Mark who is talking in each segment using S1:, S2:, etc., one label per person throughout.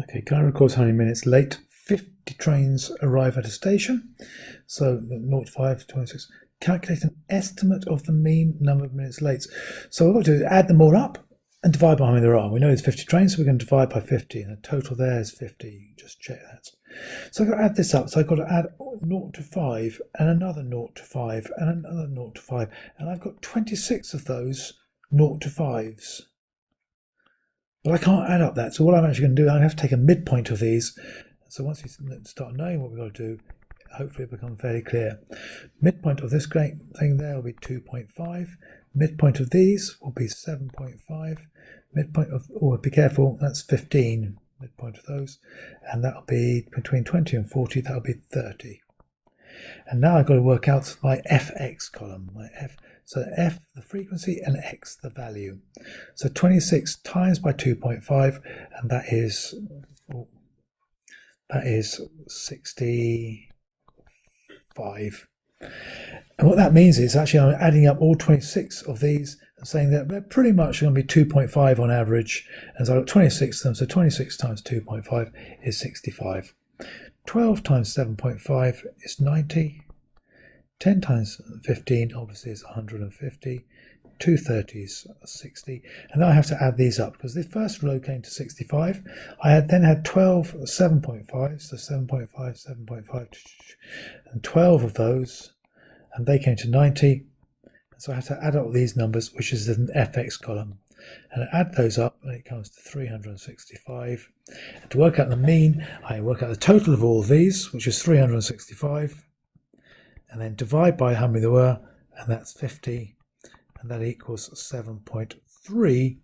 S1: Okay, car records how many minutes late. 50 trains arrive at a station. So 0 to 5, 26. Calculate an estimate of the mean number of minutes late. So what we'll do is add them all up and divide by how many there are. We know there's 50 trains, so we're going to divide by 50, and the total there is 50. You can just check that. So I've got to add this up. So I've got to add 0 to 5, and another 0 to 5, and another 0 to 5. And I've got 26 of those 0 to 5s. But I can't add up that. So what I'm actually going to do, I have to take a midpoint of these. So once we start knowing what we've got to do, hopefully it becomes fairly clear. Midpoint of this great thing there will be 2.5. Midpoint of these will be 7.5. Midpoint of, oh, be careful, that's 15. Midpoint of those. And that'll be between 20 and 40, that'll be 30. And now I've got to work out my fx column, my f. So f, the frequency, and x, the value. So 26 times by 2.5, and that is 65. And what that means is actually I'm adding up all 26 of these and saying that they're pretty much going to be 2.5 on average. And so I've got 26 of them, so 26 times 2.5 is 65. 12 times 7.5 is 90. 10 times 15 obviously is 150. 2 30s, 60. And now I have to add these up because the first row came to 65. I then had 12 7.5, so 7.5, 7.5, and 12 of those, and they came to 90. So I have to add up these numbers, which is the fx column. And I add those up, and it comes to 365. And to work out the mean, I work out the total of all of these, which is 365. And then divide by how many there were, and that's 50, and that equals 7.3.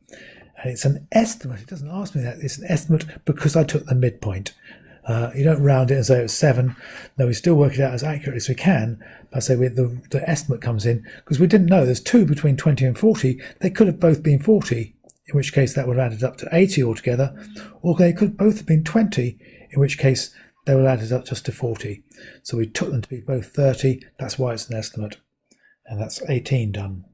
S1: And it's an estimate. It doesn't ask me that. It's an estimate because I took the midpoint. You don't round it and say it's 7. No, we still work it out as accurately as we can. But I say the estimate comes in because we didn't know there's 2 between 20 and 40. They could have both been 40, in which case that would have added up to 80 altogether. Or they could both have been 20, in which case they would have added up just to 40. So we took them to be both 30. That's why it's an estimate. And that's 18 done.